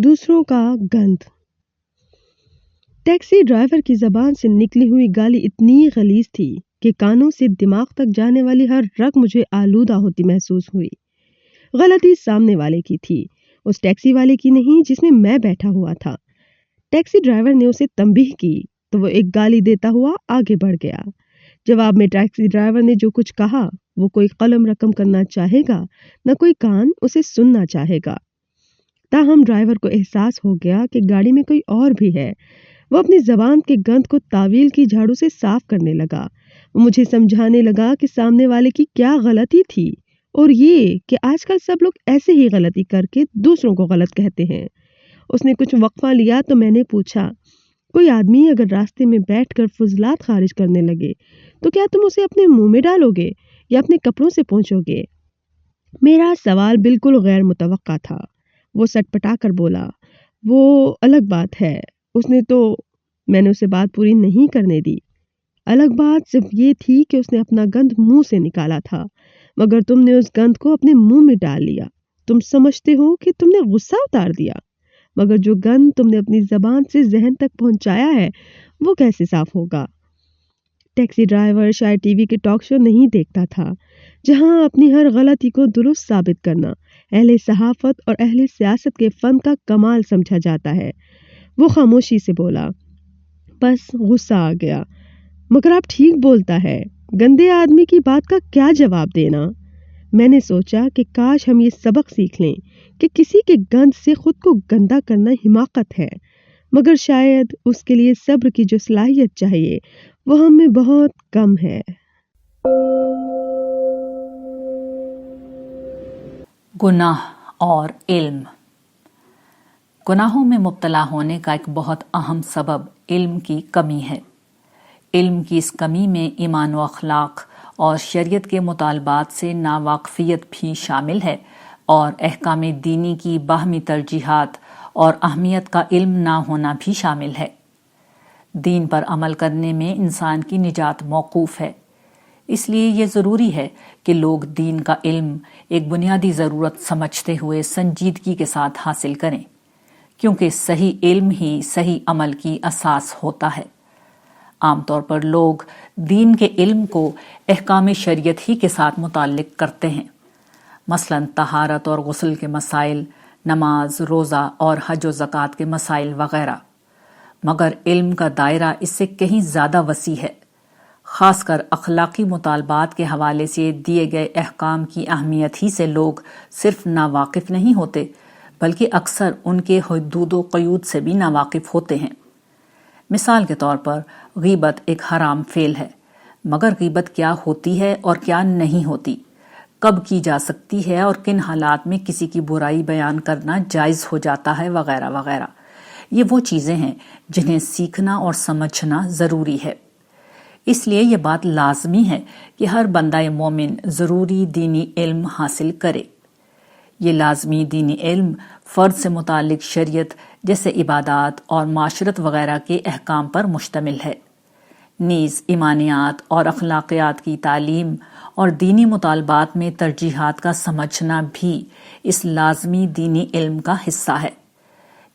دوسروں کا گند۔ ٹیکسی ڈرائیور کی زبان سے نکلی ہوئی گالی اتنی غلیظ تھی کہ کانوں سے دماغ تک جانے والی ہر رگ مجھے آلودہ ہوتی محسوس ہوئی۔ غلطی سامنے والے کی تھی، اس ٹیکسی والے کی نہیں جس میں میں بیٹھا ہوا تھا۔ ٹیکسی ڈرائیور نے اسے تنبیہ کی تو وہ ایک گالی دیتا ہوا آگے بڑھ گیا۔ جواب میں ٹیکسی ڈرائیور نے جو کچھ کہا وہ کوئی قلم رقم کرنا چاہے گا نہ کوئی کان اسے سننا چاہے گا۔ تاہم ڈرائیور کو احساس ہو گیا کہ گاڑی میں کوئی اور بھی ہے۔ وہ اپنی زبان کے گند کو طاویل کی جھاڑو سے صاف کرنے لگا۔ وہ مجھے سمجھانے لگا کہ سامنے والے کی کیا غلطی تھی اور یہ کہ آج کل سب لوگ ایسے ہی غلطی کر کے دوسروں کو غلط کہتے ہیں۔ اس نے کچھ وقفہ لیا تو میں نے پوچھا، کوئی آدمی اگر راستے میں بیٹھ کر فضلات خارج کرنے لگے تو کیا تم اسے اپنے منہ میں ڈالو گے یا اپنے کپڑوں سے پوچھو گے؟ میرا سوال بالکل غیر متوقع تھا۔ وہ سٹ پٹا کر بولا، وہ الگ بات ہے۔ میں نے اسے بات پوری نہیں کرنے دی۔ الگ بات صرف یہ تھی کہ اس نے اپنا گند منہ سے نکالا تھا، مگر تم نے اس گند کو اپنے منہ میں ڈال لیا۔ تم سمجھتے ہو کہ تم نے غصہ اتار دیا، مگر جو گند تم نے اپنی زبان سے ذہن تک پہنچایا ہے وہ کیسے صاف ہوگا؟ ٹیکسی ڈرائیور شاید ٹی وی کے ٹاک شو نہیں دیکھتا تھا جہاں اپنی ہر غلطی کو درست ثابت کرنا اہل صحافت اور اہل سیاست کے فن کا کمال سمجھا جاتا ہے۔ وہ خاموشی سے بولا، بس غصہ آ گیا، مگر آپ ٹھیک بولتا ہے، گندے آدمی کی بات کا کیا جواب دینا؟ میں نے سوچا کہ کاش ہم یہ سبق سیکھ لیں کہ کسی کے گند سے خود کو گندا کرنا حماقت ہے، مگر شاید اس کے لیے صبر کی جو صلاحیت چاہیے وہ ہم میں بہت کم ہے۔ گناہ اور علم۔ گناہوں میں مبتلا ہونے کا ایک بہت اہم سبب علم کی کمی ہے۔ علم کی اس کمی میں ایمان و اخلاق اور شریعت کے مطالبات سے ناواقفیت بھی شامل ہے، اور احکام دینی کی باہمی ترجیحات اور اہمیت کا علم نہ ہونا بھی شامل ہے۔ دین پر عمل کرنے میں انسان کی نجات موقوف ہے، اس لیے یہ ضروری ہے کہ لوگ دین کا علم ایک بنیادی ضرورت سمجھتے ہوئے سنجیدگی کے ساتھ حاصل کریں، کیونکہ صحیح علم ہی صحیح عمل کی اساس ہوتا ہے۔ عام طور پر لوگ دین کے علم کو احکام شریعت ہی کے ساتھ متعلق کرتے ہیں، مثلا طہارت اور غسل کے مسائل، نماز، روزہ اور حج و زکوٰۃ کے مسائل وغیرہ، مگر علم کا دائرہ اس سے کہیں زیادہ وسیع ہے۔ خاص کر اخلاقی مطالبات کے حوالے سے دیے گئے احکام کی اہمیت ہی سے لوگ صرف ناواقف نہیں ہوتے بلکہ اکثر ان کے حدود و قیود سے بھی ناواقف ہوتے ہیں۔ مثال کے طور پر غیبت ایک حرام فعل ہے، مگر غیبت کیا ہوتی ہے اور کیا نہیں ہوتی، کب کی جا سکتی ہے اور کن حالات میں کسی کی برائی بیان کرنا جائز ہو جاتا ہے، وغیرہ وغیرہ، یہ وہ چیزیں ہیں جنہیں سیکھنا اور سمجھنا ضروری ہے۔ اس لیے یہ بات لازمی ہے کہ ہر بندہ مومن ضروری دینی علم حاصل کرے۔ یہ لازمی دینی علم فرد سے متعلق شریعت جیسے عبادات اور معاشرت وغیرہ کے احکام پر مشتمل ہے، نیز ایمانیات اور اخلاقیات کی تعلیم اور دینی مطالبات میں ترجیحات کا سمجھنا بھی اس لازمی دینی علم کا حصہ ہے۔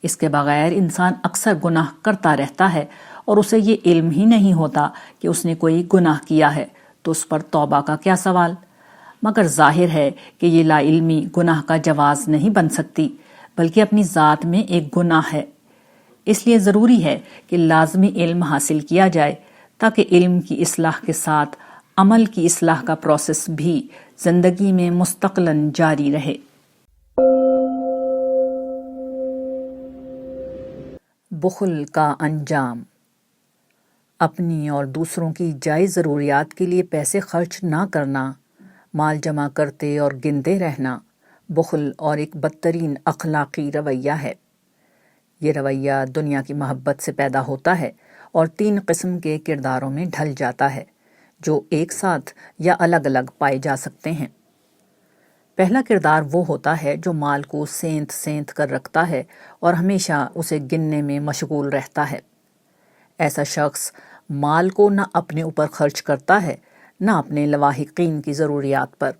اس کے بغیر انسان اکثر گناہ کرتا رہتا ہے اور اسے یہ علم ہی نہیں ہوتا کہ اس نے کوئی گناہ کیا ہے، تو اس پر توبہ کا کیا سوال؟ مگر ظاہر ہے کہ یہ لا علمی گناہ کا جواز نہیں بن سکتی، بلکہ اپنی ذات میں ایک گناہ ہے۔ اس لیے ضروری ہے کہ لازمی علم حاصل کیا جائے تاکہ علم کی اصلاح کے ساتھ عمل کی اصلاح کا پروسیس بھی زندگی میں مستقلاً جاری رہے۔ بخل کا انجام۔ اپنی اور دوسروں کی جائز ضروریات کے لیے پیسے خرچ نہ کرنا، مال جمع کرتے اور گنتے رہنا، بخل اور ایک بدترین اخلاقی رویہ ہے۔ یہ رویہ دنیا کی محبت سے پیدا ہوتا ہے اور 3 قسم کے کرداروں میں ڈھل جاتا ہے جو ایک ساتھ یا الگ الگ پائے جا سکتے ہیں۔ پہلا کردار وہ ہوتا ہے جو مال کو سینت سینت کر رکھتا ہے اور ہمیشہ اسے گننے میں مشغول رہتا ہے۔ ایسا شخص مال کو نہ اپنے اوپر خرچ کرتا ہے نہ اپنے لواحقین کی ضروریات پر۔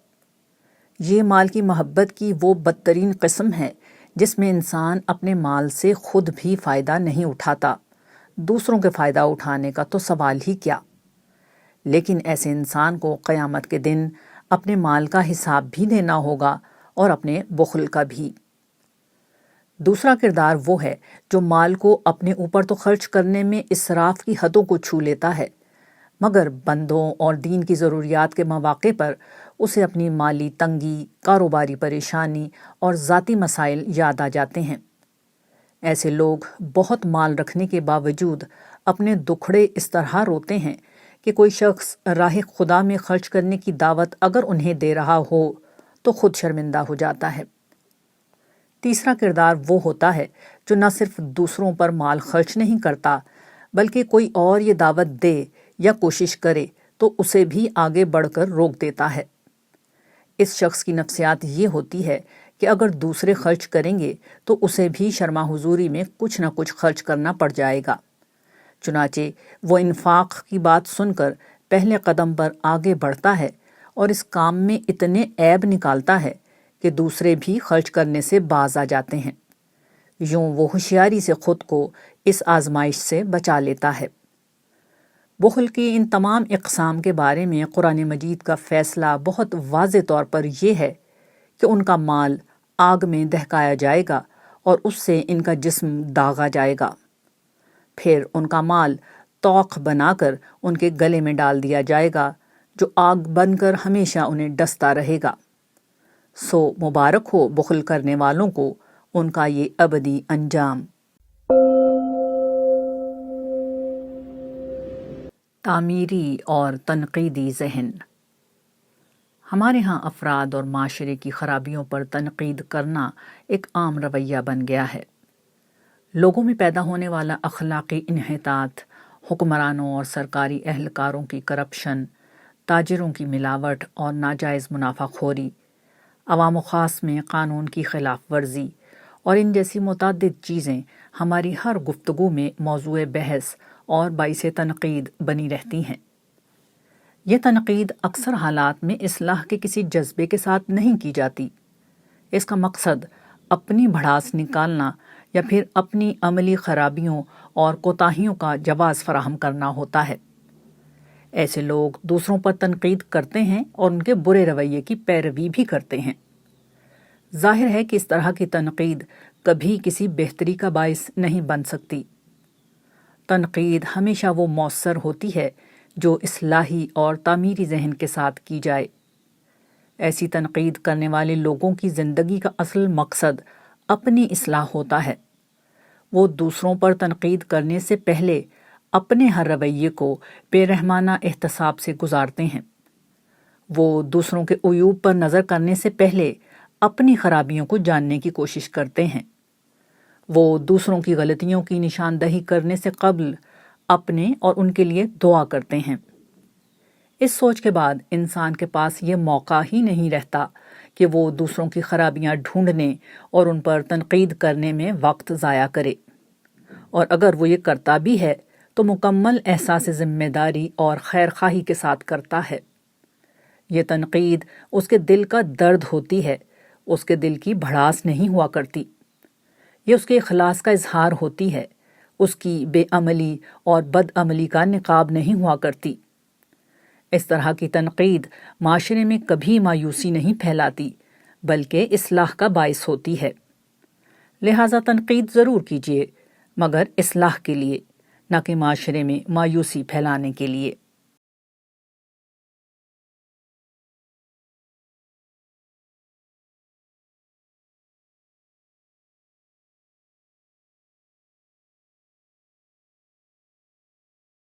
یہ مال کی محبت کی وہ بدترین قسم ہے جس میں انسان اپنے مال سے خود بھی فائدہ نہیں اٹھاتا، دوسروں کے فائدہ اٹھانے کا تو سوال ہی کیا۔ لیکن ایسے انسان کو قیامت کے دن اپنے مال کا حساب بھی دینا ہوگا اور اپنے بخل کا بھی۔ دوسرا کردار وہ ہے جو مال کو اپنے اوپر تو خرچ کرنے میں اسراف کی حدوں کو چھو لیتا ہے، مگر بندوں اور دین کی ضروریات کے مواقع پر اسے اپنی مالی تنگی، کاروباری پریشانی اور ذاتی مسائل یاد آ جاتے ہیں۔ ایسے لوگ بہت مال رکھنے کے باوجود اپنے دکھڑے اس طرح روتے ہیں کہ کوئی شخص راہ خدا میں خرچ کرنے کی دعوت اگر انہیں دے رہا ہو تو خود شرمندہ ہو جاتا ہے۔ تیسرا کردار وہ ہوتا ہے جو نہ صرف دوسروں پر مال خرچ نہیں کرتا، بلکہ کوئی اور یہ دعوت دے یا کوشش کرے تو اسے بھی آگے بڑھ کر روک دیتا ہے۔ اس شخص کی نفسیات یہ ہوتی ہے کہ اگر دوسرے خرچ کریں گے تو اسے بھی شرما حضوری میں کچھ نہ کچھ خرچ کرنا پڑ جائے گا، چنانچہ وہ انفاق کی بات سن کر پہلے قدم پر آگے بڑھتا ہے اور اس کام میں اتنے عیب نکالتا ہے کہ دوسرے بھی خرچ کرنے سے باز آ جاتے ہیں۔ یوں وہ ہوشیاری سے خود کو اس آزمائش سے بچا لیتا ہے۔ بخل کی ان تمام اقسام کے بارے میں قرآن مجید کا فیصلہ بہت واضح طور پر یہ ہے کہ ان کا مال آگ میں دہکایا جائے گا اور اس سے ان کا جسم داغا جائے گا، پھر ان کا مال توق بنا کر ان کے گلے میں ڈال دیا جائے گا جو آگ بن کر ہمیشہ انہیں ڈستا رہے گا۔ سو مبارک ہو بخل کرنے والوں کو ان کا یہ ابدی انجام۔ تعمیری اور تنقیدی ذہن۔ ہمارے ہاں افراد اور معاشرے کی خرابیوں پر تنقید کرنا ایک عام رویہ بن گیا ہے۔ لوگوں میں پیدا ہونے والا اخلاقی انحطاط، حکمرانوں اور سرکاری اہلکاروں کی کرپشن، تاجروں کی ملاوٹ اور ناجائز منافع خوری، عوام و خاص میں قانون کی خلاف ورزی اور ان جیسی متعدد چیزیں ہماری ہر گفتگو میں موضوع بحث اور باعث تنقید بنی رہتی ہیں۔ یہ تنقید اکثر حالات میں اصلاح کے کسی جذبے کے ساتھ نہیں کی جاتی۔ اس کا مقصد اپنی بھڑاس نکالنا یا پھر اپنی عملی خرابیوں اور کوتاہیوں کا جواز فراہم کرنا ہوتا ہے۔ ایسے لوگ دوسروں پر تنقید کرتے ہیں اور ان کے برے رویے کی پیروی بھی کرتے ہیں۔ ظاہر ہے کہ اس طرح کی تنقید کبھی کسی بہتری کا باعث نہیں بن سکتی۔ تنقید ہمیشہ وہ مؤثر ہوتی ہے جو اصلاحی اور تعمیری ذہن کے ساتھ کی جائے۔ ایسی تنقید کرنے والے لوگوں کی زندگی کا اصل مقصد اپنی اصلاح ہوتا ہے۔ وہ دوسروں پر تنقید کرنے سے پہلے اپنے ہر رویے کو بے رحمانہ احتساب سے گزارتے ہیں۔ وہ دوسروں کے عیوب پر نظر کرنے سے پہلے اپنی خرابیوں کو جاننے کی کوشش کرتے ہیں۔ وہ دوسروں کی غلطیوں کی نشاندہی کرنے سے قبل اپنے اور ان کے لیے دعا کرتے ہیں۔ اس سوچ کے بعد انسان کے پاس یہ موقع ہی نہیں رہتا کہ وہ دوسروں کی خرابیاں ڈھونڈنے اور ان پر تنقید کرنے میں وقت ضائع کرے، اور اگر وہ یہ کرتا بھی ہے تو مکمل احساس ذمہ داری اور خیر خواہی کے ساتھ کرتا ہے۔ یہ تنقید اس کے دل کا درد ہوتی ہے، اس کے دل کی بھڑاس نہیں ہوا کرتی۔ یہ اس کے اخلاص کا اظہار ہوتی ہے، اس کی بے عملی اور بد عملی کا نقاب نہیں ہوا کرتی۔ اس طرح کی تنقید معاشرے میں کبھی مایوسی نہیں پھیلاتی بلکہ اصلاح کا باعث ہوتی ہے۔ لہٰذا تنقید ضرور کیجیے، مگر اصلاح کے لیے، نہ کہ معاشرے میں مایوسی پھیلانے کے لیے۔